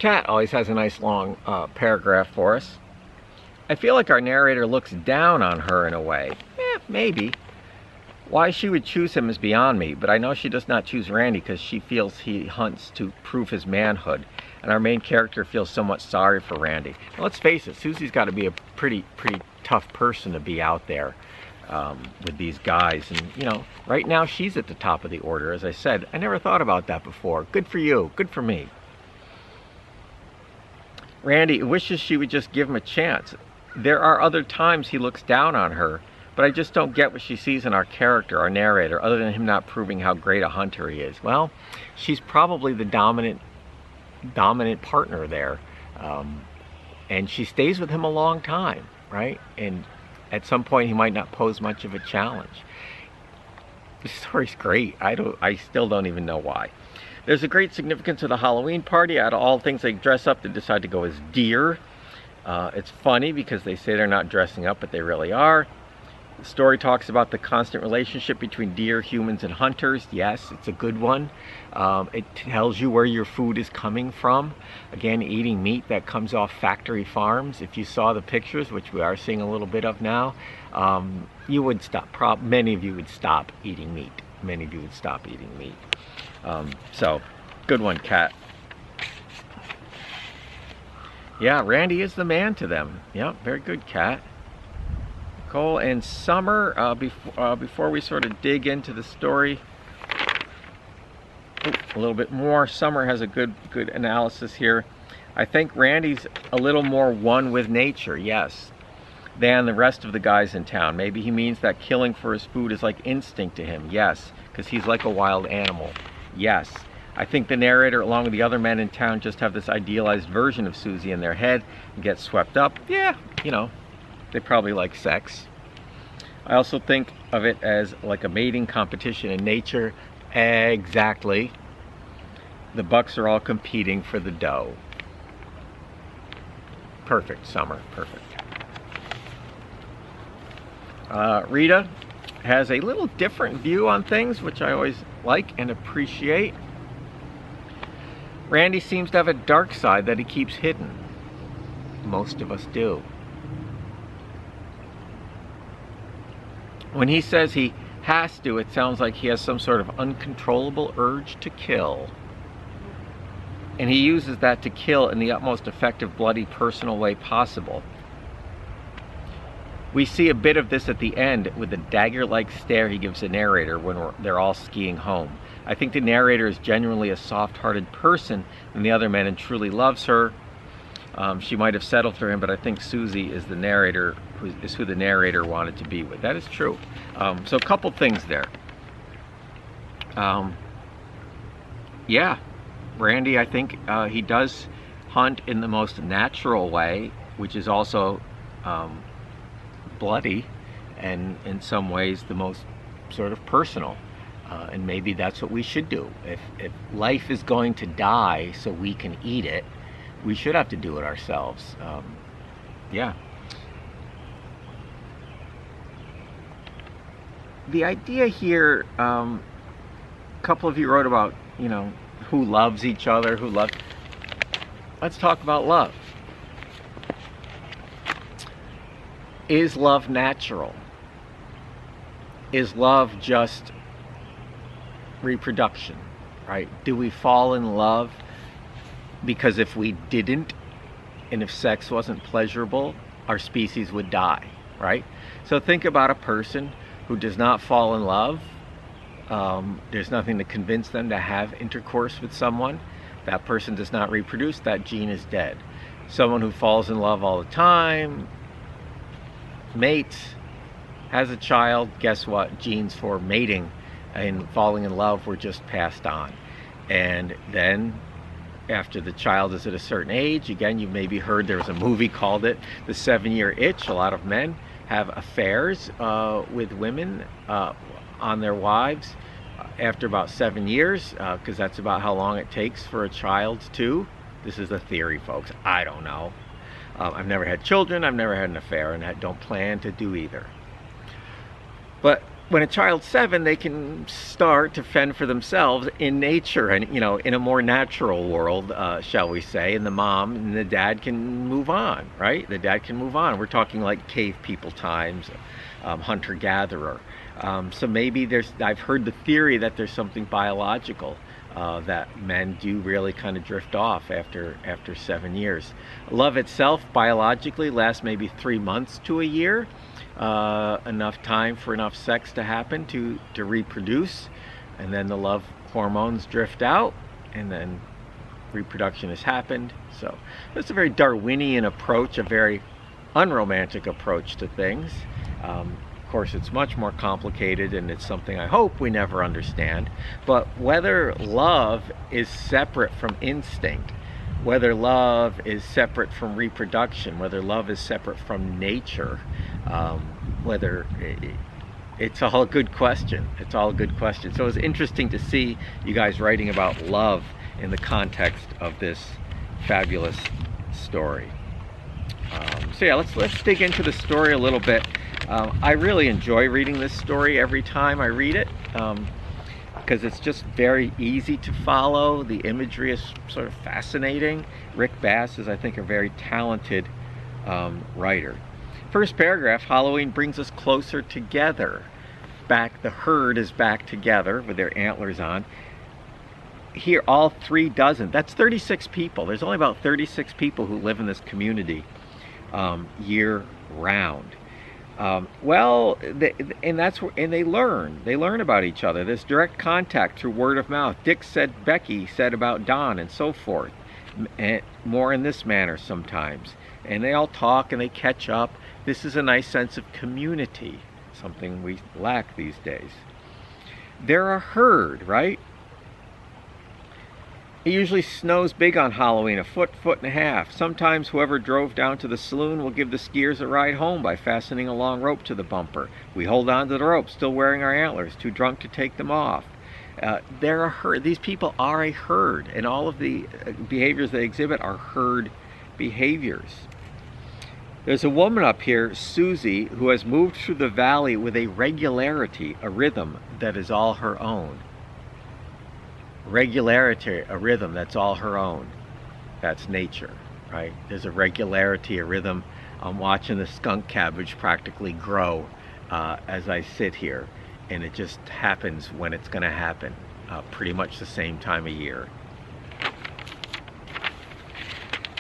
Cat always has a nice long paragraph for us. I feel like our narrator looks down on her in a way. Maybe. Why she would choose him is beyond me, but I know she does not choose Randy because she feels he hunts to prove his manhood, and our main character feels somewhat sorry for Randy. Now, let's face it, Susie's got to be a pretty tough person to be out there with these guys, and you know, right now she's at the top of the order. As I said, I never thought about that before. Good for you, good for me. Randy wishes she would just give him a chance. There are other times he looks down on her, but I just don't get what she sees in our character, our narrator, other than him not proving how great a hunter he is. Well, she's probably the dominant partner there, and she stays with him a long time, right? And at some point he might not pose much of a challenge. The story's great. I still don't even know why. There's a great significance to the Halloween party. Out of all things, they dress up, they decide to go as deer. It's funny because they say they're not dressing up, but they really are. The story talks about the constant relationship between deer, humans, and hunters. Yes, it's a good one. It tells you where your food is coming from. Again, eating meat that comes off factory farms. If you saw the pictures, which we are seeing a little bit of now, you would stop. Many of you would stop eating meat. Many of you would stop eating meat. So, good one, Cat. Yeah, Randy is the man to them. Yeah, very good, Cat. Cole and Summer, before we sort of dig into the story a little bit more, Summer has a good analysis here. I think Randy's a little more one with nature, yes, than the rest of the guys in town. Maybe he means that killing for his food is like instinct to him, yes, because he's like a wild animal, yes. I think the narrator, along with the other men in town, just have this idealized version of Susie in their head and get swept up. Yeah, you know, they probably like sex. I also think of it as like a mating competition in nature. Exactly. The bucks are all competing for the dough. Perfect, Summer, perfect. Rita has a little different view on things, which I always like and appreciate. Randy seems to have a dark side that he keeps hidden. Most of us do. When he says he has to, it sounds like he has some sort of uncontrollable urge to kill. And he uses that to kill in the utmost effective, bloody, personal way possible. We see a bit of this at the end with the dagger-like stare he gives the narrator when they're all skiing home. I think the narrator is genuinely a soft-hearted person than the other men and truly loves her. She might have settled for him, but I think Susie is the narrator, who the narrator wanted to be with. That is true. So a couple things there. Yeah, Randy, I think he does hunt in the most natural way, which is also bloody, and in some ways the most sort of personal. And maybe that's what we should do. If life is going to die so we can eat it, we should have to do it ourselves. Yeah. The idea here, a couple of you wrote about, you know, who loves each other, Let's talk about love. Is love natural? Is love just reproduction, right? Do we fall in love because if we didn't, and if sex wasn't pleasurable, our species would die, right? So think about a person who does not fall in love. There's nothing to convince them to have intercourse with someone. That person does not reproduce. That gene is dead. Someone who falls in love all the time, mates, has a child, guess what? Genes for mating and falling in love were just passed on. And then after the child is at a certain age, again, you maybe heard there was a movie called it The 7-Year Itch. A lot of men have affairs with women on their wives after about 7 years, because that's about how long it takes for a child to. This is a theory, folks. I don't know. I've never had children. I've never had an affair, and I don't plan to do either. But when a child's 7, they can start to fend for themselves in nature and, you know, in a more natural world, shall we say, and the mom and the dad can move on, right? The dad can move on. We're talking like cave people times, hunter-gatherer. So maybe I've heard the theory that there's something biological, that men do really kind of drift off after 7 years. Love itself biologically lasts maybe 3 months to a year. Enough time for enough sex to happen to reproduce, and then the love hormones drift out, and then reproduction has happened. So it's a very Darwinian approach, a very unromantic approach to things. Of course, it's much more complicated, and it's something I hope we never understand. But whether love is separate from instinct, whether love is separate from reproduction, whether love is separate from nature, it's all a good question. It's all a good question. So it's interesting to see you guys writing about love in the context of this fabulous story. So yeah, let's dig into the story a little bit. I really enjoy reading this story every time I read it, because it's just very easy to follow. The imagery is sort of fascinating. Rick Bass is, I think, a very talented writer. First paragraph, Halloween brings us closer together. The herd is back together with their antlers on. Here, all 3 dozen. That's 36 people. There's only about 36 people who live in this community year round. And they learn about each other. There's direct contact through word of mouth. Dick said, Becky said about Don, and so forth. And more in this manner sometimes. And they all talk and they catch up. This is a nice sense of community, something we lack these days. They're a herd, right? It usually snows big on Halloween, a foot and a half. Sometimes whoever drove down to the saloon will give the skiers a ride home by fastening a long rope to the bumper. We hold on to the rope, still wearing our antlers, too drunk to take them off. They're a herd. These people are a herd, and all of the behaviors they exhibit are herd behaviors. There's a woman up here, Susie, who has moved through the valley with a regularity, a rhythm that is all her own. Regularity, a rhythm that's all her own. That's nature, right? There's a regularity, a rhythm. I'm watching the skunk cabbage practically grow as I sit here, and it just happens when it's going to happen, pretty much the same time of year.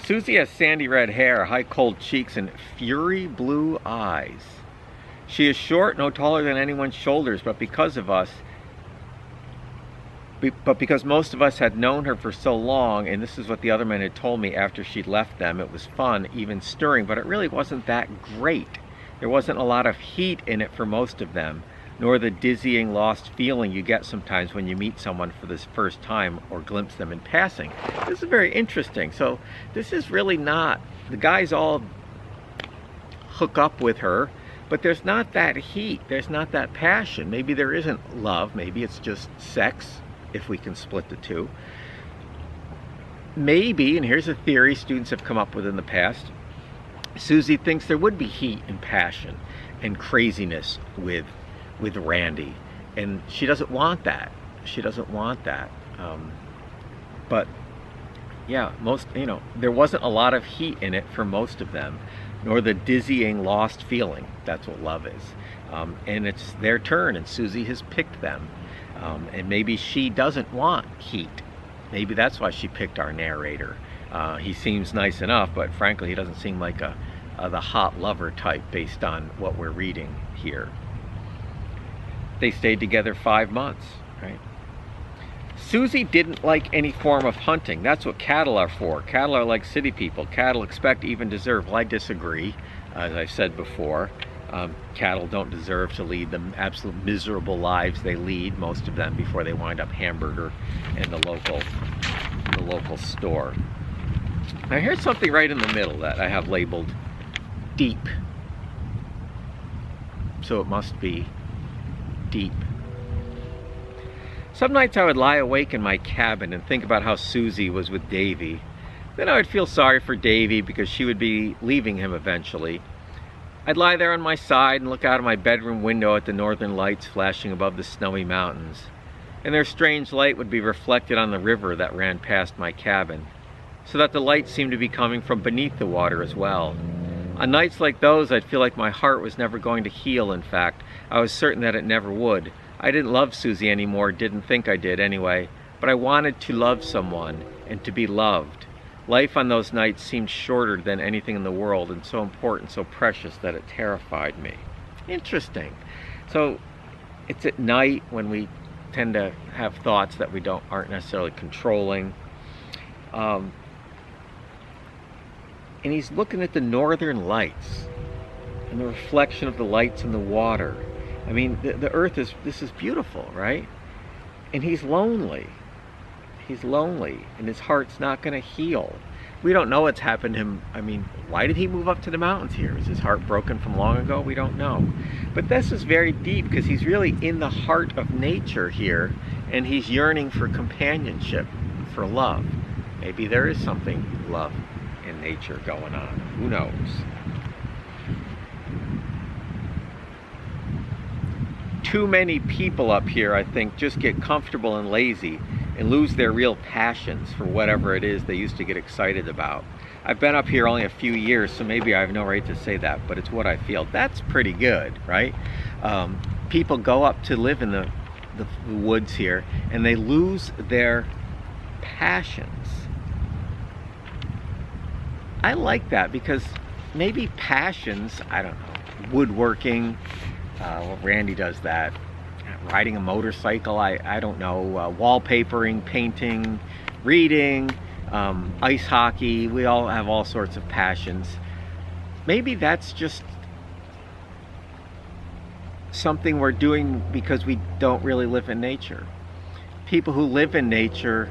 Susie has sandy red hair, high cold cheeks, and fury blue eyes. She is short, no taller than anyone's shoulders, but because most of us had known her for so long, and this is what the other men had told me after she'd left them, it was fun, even stirring, but it really wasn't that great. There wasn't a lot of heat in it for most of them, nor the dizzying, lost feeling you get sometimes when you meet someone for this first time or glimpse them in passing. This is very interesting. So this is really not, the guys all hook up with her, but there's not that heat, there's not that passion. Maybe there isn't love, maybe it's just sex, if we can split the two. Maybe, and here's a theory students have come up with in the past, Susie thinks there would be heat and passion and craziness with Randy, and she doesn't want that. She doesn't want that. But yeah, there wasn't a lot of heat in it for most of them, nor the dizzying, lost feeling. That's what love is. And it's their turn, and Susie has picked them. And maybe she doesn't want heat. Maybe that's why she picked our narrator. He seems nice enough, but frankly, he doesn't seem like the hot lover type based on what we're reading here. They stayed together 5 months, right? Susie didn't like any form of hunting. That's what cattle are for. Cattle are like city people. Cattle expect, even deserve. Well, I disagree, as I've said before. Cattle don't deserve to lead the absolute miserable lives they lead, most of them, before they wind up hamburger in the local store. Now here's something right in the middle that I have labeled deep. So it must be deep. Some nights I would lie awake in my cabin and think about how Susie was with Davy. Then I would feel sorry for Davy because she would be leaving him eventually. I'd lie there on my side and look out of my bedroom window at the northern lights flashing above the snowy mountains, and their strange light would be reflected on the river that ran past my cabin, so that the light seemed to be coming from beneath the water as well. On nights like those, I'd feel like my heart was never going to heal. In fact, I was certain that it never would. I didn't love Susie anymore, didn't think I did anyway, but I wanted to love someone and to be loved. Life on those nights seemed shorter than anything in the world, and so important, so precious, that it terrified me. Interesting. So it's at night when we tend to have thoughts that we aren't necessarily controlling. And he's looking at the northern lights and the reflection of the lights in the water. I mean, the earth this is beautiful, right? And he's lonely. He's lonely, and his heart's not going to heal. We don't know what's happened to him. I mean, why did he move up to the mountains here? Is his heart broken from long ago? We don't know. But this is very deep, because he's really in the heart of nature here, and he's yearning for companionship, for love. Maybe there is something love in nature going on. Who knows? Too many people up here, I think, just get comfortable and lazy and lose their real passions for whatever it is they used to get excited about. I've been up here only a few years, so maybe I have no right to say that, but it's what I feel. That's pretty good, right? People go up to live in the woods here, and they lose their passions. I like that, because maybe passions, I don't know, woodworking, well, Randy does that. Riding a motorcycle, I don't know, wallpapering, painting, reading, ice hockey. We all have all sorts of passions. Maybe that's just something we're doing because we don't really live in nature. People who live in nature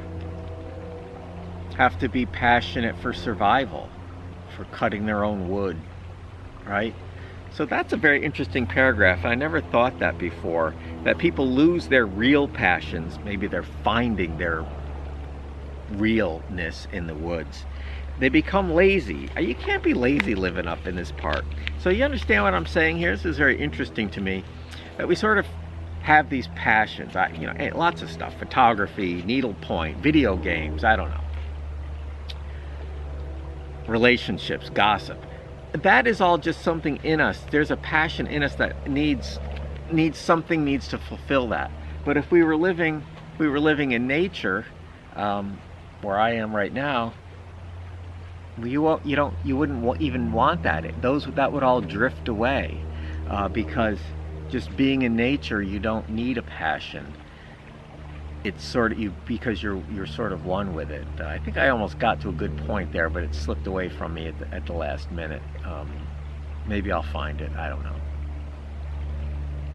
have to be passionate for survival, for cutting their own wood, right? So that's a very interesting paragraph. I never thought that before, that people lose their real passions. Maybe they're finding their realness in the woods. They become lazy. You can't be lazy living up in this park. So you understand what I'm saying here? This is very interesting to me, that we sort of have these passions. Lots of stuff: photography, needlepoint, video games, I don't know, relationships, gossip. That is all just something in us. There's a passion in us that needs to fulfill that. But if we were living in nature, where I am right now, you wouldn't even want that. That would all drift away, because just being in nature, you don't need a passion. It's sort of because you're sort of one with it. I think I almost got to a good point there, but it slipped away from me at the last minute. Maybe I'll find it. I don't know.